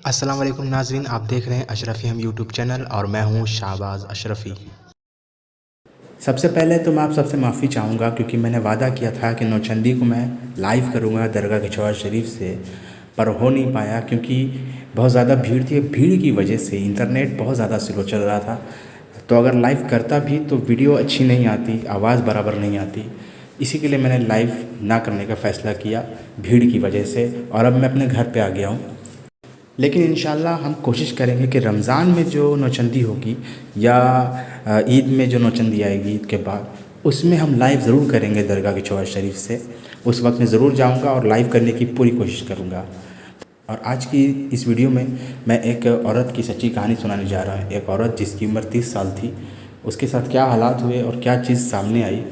السلام علیکم ناظرین، آپ دیکھ رہے ہیں اشرفی ہم یوٹیوب چینل اور میں ہوں شہباز اشرفی۔ سب سے پہلے تو میں آپ سب سے معافی چاہوں گا کیونکہ میں نے وعدہ کیا تھا کہ نوچندی کو میں لائیو کروں گا درگاہ کچھوار شریف سے، پر ہو نہیں پایا کیونکہ بہت زیادہ بھیڑ تھی۔ بھیڑ کی وجہ سے انٹرنیٹ بہت زیادہ سلو چل رہا تھا، تو اگر لائیو کرتا بھی تو ویڈیو اچھی نہیں آتی، آواز برابر نہیں آتی، اسی کے لیے میں نے لائیو نہ کرنے کا فیصلہ کیا بھیڑ کی وجہ سے، اور اب میں اپنے گھر پہ آ گیا ہوں۔ لیکن انشاءاللہ ہم کوشش کریں گے کہ رمضان میں جو نوچندی ہوگی یا عید میں جو نوچندی آئے گی عید کے بعد، اس میں ہم لائیو ضرور کریں گے درگاہ کچھوار شریف سے۔ اس وقت میں ضرور جاؤں گا اور لائیو کرنے کی پوری کوشش کروں گا۔ اور آج کی اس ویڈیو میں ایک عورت کی سچی کہانی سنانے جا رہا ہوں۔ ایک عورت جس کی عمر 30 سال تھی، اس کے ساتھ کیا حالات ہوئے اور کیا چیز سامنے آئی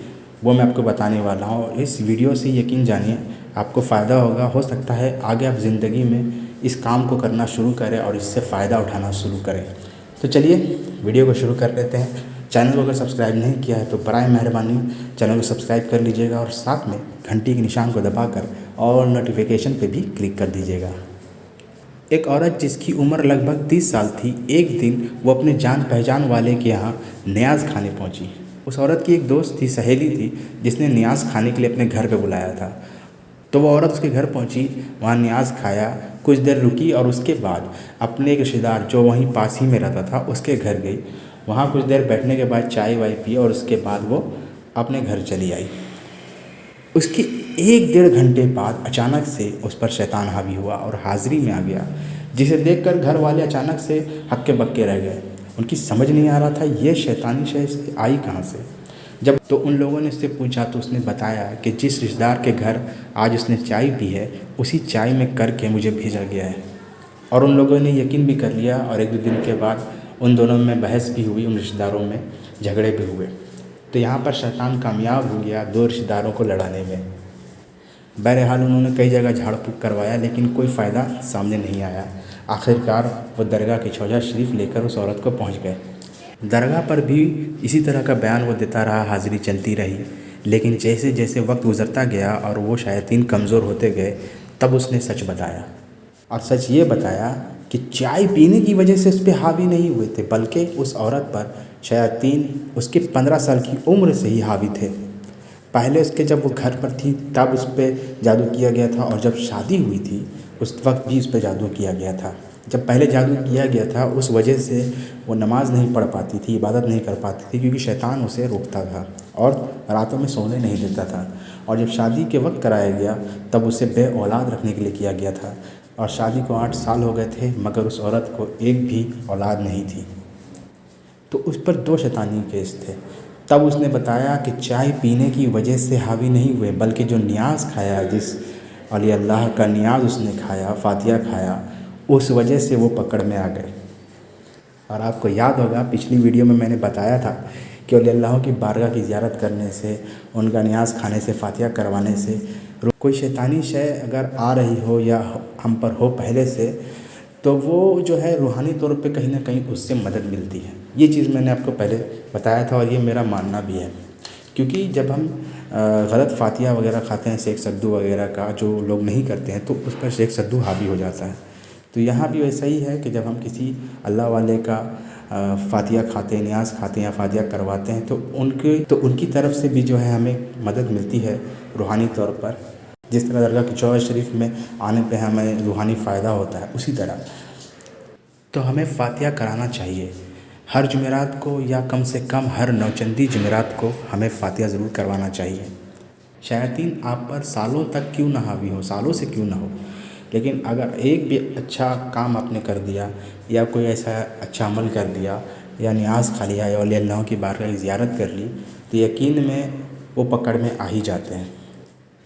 وہ میں آپ کو بتانے والا ہوں۔ اور اس ویڈیو سے یقین جانیے آپ کو فائدہ ہوگا، ہو سکتا ہے آگے آپ زندگی میں اس کام کو کرنا شروع کریں اور اس سے فائدہ اٹھانا شروع کریں۔ تو چلیے ویڈیو کو شروع کر لیتے ہیں۔ چینل کو اگر سبسکرائب نہیں کیا ہے تو برائے مہربانی چینل کو سبسکرائب کر لیجیے گا، اور ساتھ میں گھنٹی کے نشان کو دبا کر اور نوٹیفیکیشن پہ بھی کلک کر دیجیے گا۔ ایک عورت جس کی عمر لگ بھگ 30 سال تھی، ایک دن وہ اپنے جان پہچان والے کے یہاں نیاز کھانے پہنچی۔ اس عورت کی ایک دوست تھی، سہیلی تھی، جس نے نیاز کھانے کے لیے اپنے گھر پہ بلایا تھا۔ تو وہ عورت اس کے گھر پہنچی، وہاں نیاز کھایا، کچھ دیر رکی اور اس کے بعد اپنے ایک رشتہ دار جو وہیں پاس ہی میں رہتا تھا اس کے گھر گئی۔ وہاں کچھ دیر بیٹھنے کے بعد چائے وائے پی اور اس کے بعد وہ اپنے گھر چلی آئی۔ اس کی 1 ڈیڑھ گھنٹے بعد اچانک سے اس پر شیطان حاوی ہوا اور حاضری میں آ گیا، جسے دیکھ کر گھر والے اچانک سے ہکے بکے رہ گئے۔ ان کی سمجھ نہیں آ رہا تھا یہ شیطانی شے آئی کہاں سے۔ جب تو ان لوگوں نے اس سے پوچھا تو اس نے بتایا کہ جس رشتہ دار کے گھر آج اس نے چائے پی ہے اسی چائے میں کر کے مجھے بھیجا گیا ہے۔ اور ان لوگوں نے یقین بھی کر لیا، اور 1-2 دن کے بعد ان دونوں میں بحث بھی ہوئی، ان رشتہ داروں میں جھگڑے بھی ہوئے۔ تو یہاں پر شیطان کامیاب ہو گیا 2 رشتہ داروں کو لڑانے میں۔ بہرحال انہوں نے کئی جگہ جھاڑ پھونک کروایا لیکن کوئی فائدہ سامنے نہیں آیا۔ آخرکار وہ درگاہ کچھوار شریف لے کر اس عورت کو پہنچ گئے۔ درگاہ پر بھی اسی طرح کا بیان وہ دیتا رہا، حاضری چلتی رہی، لیکن جیسے جیسے وقت گزرتا گیا اور وہ شیاطین کمزور ہوتے گئے، تب اس نے سچ بتایا۔ اور سچ یہ بتایا کہ چائے پینے کی وجہ سے اس پہ حاوی نہیں ہوئے تھے، بلکہ اس عورت پر شیاطین اس کے 15 سال کی عمر سے ہی حاوی تھے۔ پہلے اس کے جب وہ گھر پر تھی تب اس پہ جادو کیا گیا تھا، اور جب شادی ہوئی تھی اس وقت بھی اس پہ جادو کیا گیا تھا۔ جب پہلے جادو کیا گیا تھا اس وجہ سے وہ نماز نہیں پڑھ پاتی تھی، عبادت نہیں کر پاتی تھی، کیونکہ شیطان اسے روکتا تھا اور راتوں میں سونے نہیں دیتا تھا۔ اور جب شادی کے وقت کرایا گیا تب اسے بے اولاد رکھنے کے لیے کیا گیا تھا، اور شادی کو 8 سال ہو گئے تھے مگر اس عورت کو ایک بھی اولاد نہیں تھی۔ تو اس پر 2 شیطانی کیس تھے۔ تب اس نے بتایا کہ چائے پینے کی وجہ سے حاوی نہیں ہوئے، بلکہ جو نیاز کھایا، جس اولیاء اللہ کا نیاز اس نے کھایا، فاتحہ کھایا، اس وجہ سے وہ پکڑ میں آ گئے۔ اور آپ کو یاد ہوگا پچھلی ویڈیو میں نے بتایا تھا کہ اولیاء اللہ کی بارگاہ کی زیارت کرنے سے، ان کا نیاز کھانے سے، فاتحہ کروانے سے کوئی شیطانی شے اگر آ رہی ہو یا ہم پر ہو پہلے سے، تو وہ جو ہے روحانی طور پہ کہیں نہ کہیں اس سے مدد ملتی ہے۔ یہ چیز میں نے آپ کو پہلے بتایا تھا اور یہ میرا ماننا بھی ہے، کیونکہ جب ہم غلط فاتحہ وغیرہ کھاتے ہیں، شیخ سدو وغیرہ کا جو لوگ نہیں کرتے ہیں، تو اس پر شیخ سدو حاوی ہو جاتا ہے۔ تو یہاں بھی ویسا ہی ہے کہ جب ہم کسی اللہ والے کا فاتحہ کھاتے ہیں، نیاز کھاتے ہیں یا فاتحہ کرواتے ہیں، تو ان کی طرف سے بھی جو ہے ہمیں مدد ملتی ہے روحانی طور پر۔ جس طرح درگاہ کچھوار شریف میں آنے پہ ہمیں روحانی فائدہ ہوتا ہے، اسی طرح تو ہمیں فاتحہ کرانا چاہیے ہر جمعرات کو، یا کم سے کم ہر نوچندی جمعرات کو ہمیں فاتحہ ضرور کروانا چاہیے۔ شیاطین آپ پر سالوں تک کیوں نہ حاوی ہو، سالوں سے کیوں نہ ہو، لیکن اگر ایک بھی اچھا کام آپ نے کر دیا یا کوئی ایسا اچھا عمل کر دیا یا نیاز کھا لیا یا اولیاء اللہ کی بارگاہ کی زیارت کر لی، تو یقین میں وہ پکڑ میں آ ہی جاتے ہیں،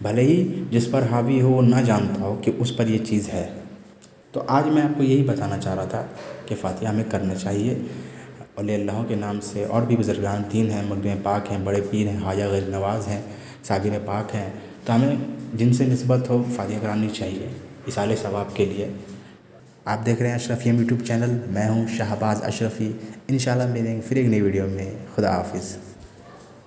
بھلے ہی جس پر حاوی ہو وہ نہ جانتا ہو کہ اس پر یہ چیز ہے۔ تو آج میں آپ کو یہی بتانا چاہ رہا تھا کہ فاتحہ ہمیں کرنا چاہیے اولیاء اللہ کے نام سے۔ اور بھی بزرگان دین ہیں، مقدم پاک ہیں، بڑے پیر ہیں، خواجہ غیر نواز ہیں، صابر پاک ہیں، تو ہمیں جن سے نسبت ہو فاتحہ کرانی چاہیے ایصال ثواب کے لیے۔ آپ دیکھ رہے ہیں اشرفی یوٹیوب چینل، میں ہوں شہباز اشرفی۔ انشاءاللہ ملیں گے پھر ایک نئی ویڈیو میں۔ خدا حافظ۔